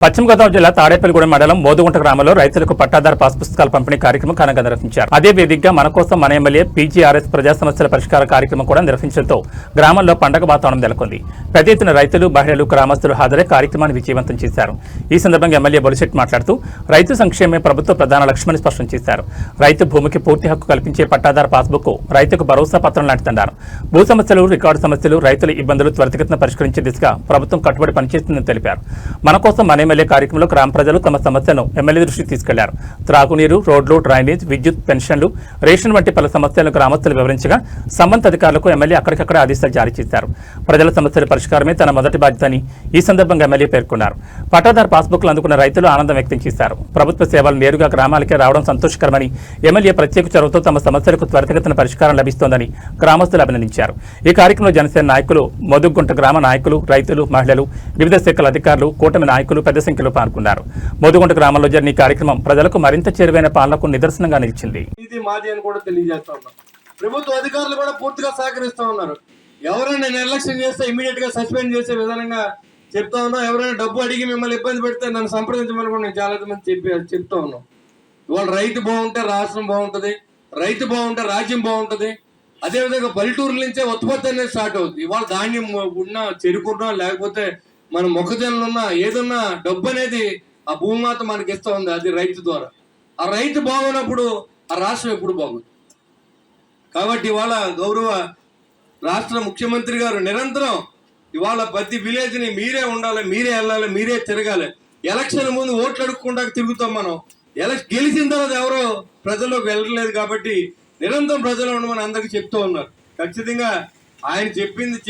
పశ్చిమ గోదావరి జిల్లా తాడేపల్లిగూడెం మండలం మోదుగుంట గ్రామంలో రైతులకు పట్టాదారు పాస్ పుస్తకాల పంపిణీ కార్యక్రమం ఘనంగా నిర్వహించారు. అదే వేదికగా మన కోసం మన ఎమ్మెల్యే పీజీఆర్ఎస్ ప్రజా సమస్యల పరిష్కార కార్యక్రమం కూడా నిర్వహించడంతో గ్రామంలో పండగ వాతావరణం నెలకొంది. పెద్ద ఎత్తున రైతులు, మహిళలు, గ్రామస్తులు హాజరై కార్యక్రమాన్ని విజయవంతం చేశారు. ఈ సందర్భంగా ఎమ్మెల్యే బొలిశెట్టి మాట్లాడుతూ రైతు సంక్షేమే ప్రభుత్వ ప్రధాన లక్ష్యమని స్పష్టం చేశారు. రైతు భూమికి పూర్తి హక్కు కల్పించే పట్టాదారు పాస్బుక్ రైతుకు భరోసా పత్రం లాంటిదన్నారు. భూ సమస్యలు, రికార్డు సమస్యలు, రైతుల ఇబ్బందులు త్వరితగతిన పరిష్కరించే దిశగా ప్రభుత్వం కట్టుబడి పనిచేస్తుందని తెలిపారు. మన కోసం మన ఎమ్మెల్యే కార్యక్రమంలో గ్రామ ప్రజలు తమ సమస్యలను ఎమ్మెల్యే దృష్టికి తీసుకెళ్లారు. త్రాగునీరు, రోడ్లు, డ్రైనేజ్, విద్యుత్, పెన్షన్లు, రేషన్ వంటి పలు సమస్యలను గ్రామస్తులు వివరించగా సంబంధిత అధికారులకు ఎమ్మెల్యే అక్కడికక్కడ ఆదేశాలు జారీ చేశారు. ప్రజల సమస్యల పరిష్కారమే తన మొదటి బాధ్యతని ఈ సందర్భంగా ఎమ్మెల్యే పేర్కొన్నారు. పట్టాదారు పాస్బుక్లు అందుకున్న రైతులు ఆనందం వ్యక్తం చేశారు. ప్రభుత్వ సేవలు నేరుగా గ్రామాలకే రావడం సంతోషకరమని, ఎమ్మెల్యే ప్రత్యేక చొరవతో తమ సమస్యలకు త్వరితగతిన పరిష్కారం లభిస్తోందని గ్రామస్తులు అభినందించారు. ఈ కార్యక్రమంలో జనసేన నాయకులు, మోదుగుంట గ్రామ నాయకులు, రైతులు, మహిళలు, వివిధ శాఖల అధికారులు, కూటమి నాయకులు పెద్ద సంఖ్యలో పాల్గొన్నారు. మోదుగుంట గ్రామంలో జరిగిన ఈ కార్యక్రమం ప్రజలకు మరింత చేరువైన పాలనకు నిదర్శనంగా నిలిచింది. ఇది మాది అని కూడా తెలియజేస్తా ఉన్నాం. ప్రభుత్వ అధికారులు కూడా పూర్తిగా సహకరిస్తా ఉన్నారు. ఎవరైనా నిర్లక్ష్యం చేస్తే ఇమీడియట్ గా సస్పెండ్ చేసే విధానంగా చెప్తా ఉన్నాం. ఎవరైనా డబ్బు అడిగి మిమ్మల్ని ఇబ్బంది పెడితే నన్ను సంప్రదించమని కూడా నేను చాలా మంది చెప్తా ఉన్నాం. ఇవాళ రైతు బాగుంటే రాష్ట్రం బాగుంటది, రైతు బాగుంటే రాజ్యం బాగుంటది. అదేవిధంగా పల్లెటూరుల నుంచే ఉత్పత్తి అనేది స్టార్ట్ అవుతుంది. ఇవాళ ధాన్యం ఉన్నా, చెరుకున్నా, లేకపోతే మన మొక్కజొన్నలున్నా, ఏదన్నా డబ్బు అనేది ఆ భూమాత మనకి ఇస్తా ఉంది. అది రైతు ద్వారా. ఆ రైతు బాగున్నప్పుడు ఆ రాష్ట్రం ఎప్పుడు బాగుంది. కాబట్టి ఇవాళ గౌరవ రాష్ట్ర ముఖ్యమంత్రి గారు నిరంతరం ఇవాళ ప్రతి విలేజ్ ని మీరే ఉండాలి, మీరే వెళ్ళాలి, మీరే తిరగాలి. ఎలక్షన్ ముందు ఓట్లు అడుక్కుండా తిరుగుతాం మనం. గెలిచిన తర్వాత ఎవరో ప్రజల్లోకి వెళ్ళలేదు కాబట్టి నిరంతరం ప్రజలు ఉండమని అందరికి చెప్తూ ఉన్నారు. ఖచ్చితంగా ఆయన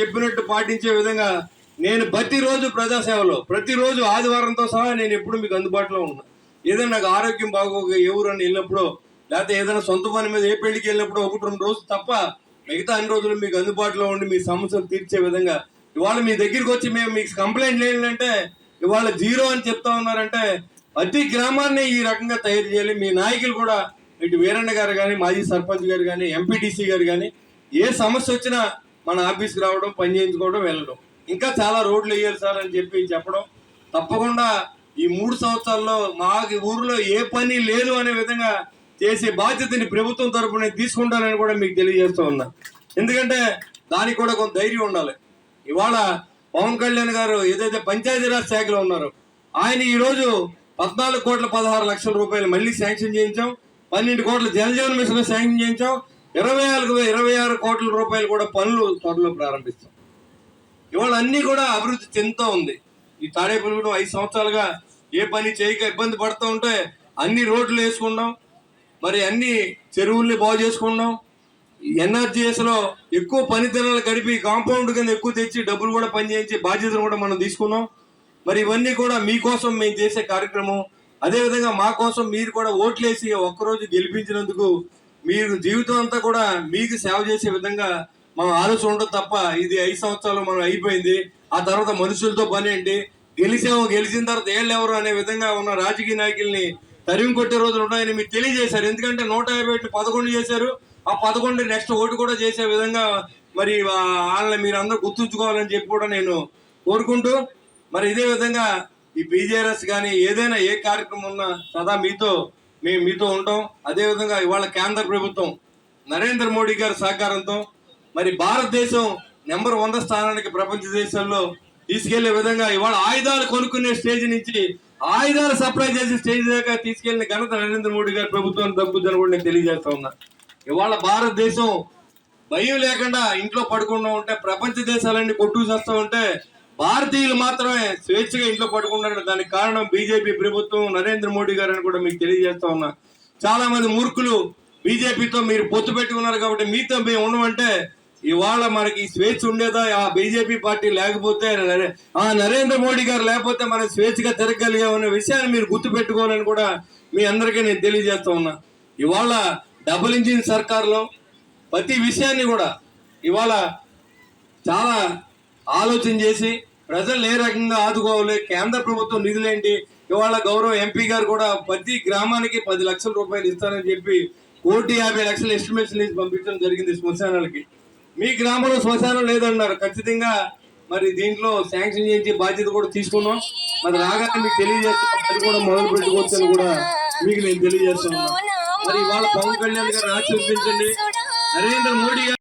చెప్పినట్టు పాటించే విధంగా నేను ప్రతిరోజు ప్రజాసేవలో, ప్రతిరోజు ఆదివారంతో సహా నేను ఎప్పుడు మీకు అందుబాటులో ఉన్నా. ఏదైనా నాకు ఆరోగ్యం బాగోక ఎవరన్నా వెళ్ళినప్పుడు, లేకపోతే ఏదైనా సొంత పని మీద ఏ పెళ్లికి వెళ్ళినప్పుడు 1-2 రోజులు తప్ప మిగతా అన్ని రోజులు మీకు అందుబాటులో ఉండి మీ సమస్యలు తీర్చే విధంగా ఇవాళ మీ దగ్గరికి వచ్చి మేము మీకు కంప్లైంట్ లేదంటే ఇవాళ 0 అని చెప్తా ఉన్నారంటే ప్రతి గ్రామాన్ని ఈ రకంగా తయారు చేయాలి. మీ నాయకులు కూడా ఇటు వీరన్న గారు కానీ, మాజీ సర్పంచ్ గారు కానీ, ఎంపీటీసీ గారు కానీ ఏ సమస్య వచ్చినా మన ఆఫీస్కి రావడం, పని చేయించుకోవడం, వెళ్ళడం. ఇంకా చాలా రోడ్లు వేయాలి సార్ అని చెప్పడం. తప్పకుండా ఈ 3 సంవత్సరాల్లో మా ఊర్లో ఏ పని లేదు అనే విధంగా చేసే బాధ్యతని ప్రభుత్వం తరఫున తీసుకుంటానని కూడా మీకు తెలియజేస్తూ ఉన్నా. ఎందుకంటే దానికి కూడా కొంత ధైర్యం ఉండాలి. ఇవాళ పవన్ కళ్యాణ్ గారు ఏదైతే పంచాయతీరాజ్ శాఖలో ఉన్నారో ఆయన ఈరోజు 14,16,00,000 రూపాయలు మళ్ళీ శాంక్షన్ చేయించాం. 12 కోట్ల జలజీవన్ మిషన్ శాంక్షన్ చేయించాం. 26 కోట్ల రూపాయలు కూడా పనులు త్వరలో ప్రారంభిస్తాం. ఇవాళ అన్ని కూడా అభివృద్ధి చెందుతూ ఉంది. ఈ తాడేపల్లిగూడెం 5 సంవత్సరాలుగా ఏ పని చేయక ఇబ్బంది పడుతూ ఉంటే అన్ని రోడ్లు వేసుకున్నాం, మరి అన్ని చెరువుల్ని బాగు చేసుకున్నాం. ఎన్ఆర్జీఎస్ లో ఎక్కువ పని దినాలు గడిపి కాంపౌండ్ కింద ఎక్కువ తెచ్చి డబ్బులు కూడా పనిచేయించి బాధ్యతలు కూడా మనం తీసుకున్నాం. మరి ఇవన్నీ కూడా మీకోసం మేము చేసే కార్యక్రమం. అదేవిధంగా మా కోసం మీరు కూడా ఓట్లేసి ఒక్కరోజు గెలిపించినందుకు మీరు జీవితం అంతా కూడా మీకు సేవ చేసే విధంగా మనం ఆలోచన ఉండదు తప్ప ఇది 5 సంవత్సరాలు మనం అయిపోయింది, ఆ తర్వాత మనుషులతో పని ఏంటి, గెలిచిన తర్వాత ఏళ్ళు ఎవరు అనే విధంగా ఉన్న రాజకీయ నాయకుల్ని తరిమి కొట్టే రోజులు ఉన్నాయని మీరు తెలియజేశారు. ఎందుకంటే 150 11 చేశారు. ఆ 11 నెక్స్ట్ ఓటు కూడా చేసే విధంగా మరి వాళ్ళని మీరు అందరూ గుర్తుంచుకోవాలని చెప్పి కూడా నేను కోరుకుంటూ, మరి ఇదే విధంగా ఈ పీజీఆర్ఎస్ కానీ ఏదైనా ఏ కార్యక్రమం ఉన్నా సదా మేము మీతో ఉంటాం. అదేవిధంగా ఇవాళ కేంద్ర ప్రభుత్వం నరేంద్ర మోడీ గారి సహకారంతో మరి భారతదేశం నెంబర్ 100 స్థానానికి ప్రపంచ దేశాల్లో తీసుకెళ్లే విధంగా ఇవాళ ఆయుధాలు కొనుక్కునే స్టేజ్ నుంచి ఆయుధాలు సప్లై చేసే స్టేజ్ దాకా తీసుకెళ్లిన ఘనత నరేంద్ర మోడీ గారి ప్రభుత్వాన్ని దక్కుతుందని కూడా నేను తెలియజేస్తా ఉన్నా. ఇవాళ భారతదేశం భయం లేకుండా ఇంట్లో పడుకుండా ఉంటే ప్రపంచ దేశాలన్నీ కొట్టుకు చేస్తూ ఉంటే భారతీయులు మాత్రమే స్వేచ్ఛగా ఇంట్లో పడుకుంటారు. దానికి కారణం బీజేపీ ప్రభుత్వం, నరేంద్ర మోడీ గారు అని కూడా మీకు తెలియజేస్తా ఉన్నా. చాలా మంది మూర్ఖులు బీజేపీతో మీరు పొత్తు పెట్టుకున్నారు కాబట్టి మీతో మేము ఉండమంటే ఇవాళ మనకి స్వేచ్ఛ ఉండేదా? ఆ బీజేపీ పార్టీ లేకపోతే, ఆ నరేంద్ర మోడీ గారు లేకపోతే మనం స్వేచ్ఛగా తిరగలిగామనే విషయాన్ని మీరు గుర్తు పెట్టుకోవాలని కూడా మీ అందరికీ నేను తెలియజేస్తా ఉన్నా. ఇవాళ డబుల్ ఇంజిన్ సర్కార్లో ప్రతి విషయాన్ని కూడా ఇవాళ చాలా ఆలోచన చేసి ప్రజలు ఏ రకంగా ఆదుకోవాలి, కేంద్ర ప్రభుత్వం నిధులేంటి, ఇవాళ గౌరవ ఎంపీ గారు కూడా ప్రతి గ్రామానికి 10 లక్షల రూపాయలు ఇస్తానని చెప్పి 1,50,00,000 ఎస్టిమేషన్ పంపించడం జరిగింది శ్మశానాలకి. మీ గ్రామంలో శ్మశానం లేదన్నారు. ఖచ్చితంగా మరి దీంట్లో శాంక్షన్ చేయించే బాధ్యత కూడా తీసుకున్నాం. మరి రాగానే మీకు తెలియజేస్తాం, అది కూడా మొదలు పెట్టుకోవచ్చు అని కూడా మీకు నేను తెలియజేస్తున్నాను. మరి ఇవాళ పవన్ కళ్యాణ్ గారిని ఆశీర్వదించండి. నరేంద్ర మోడీ గారు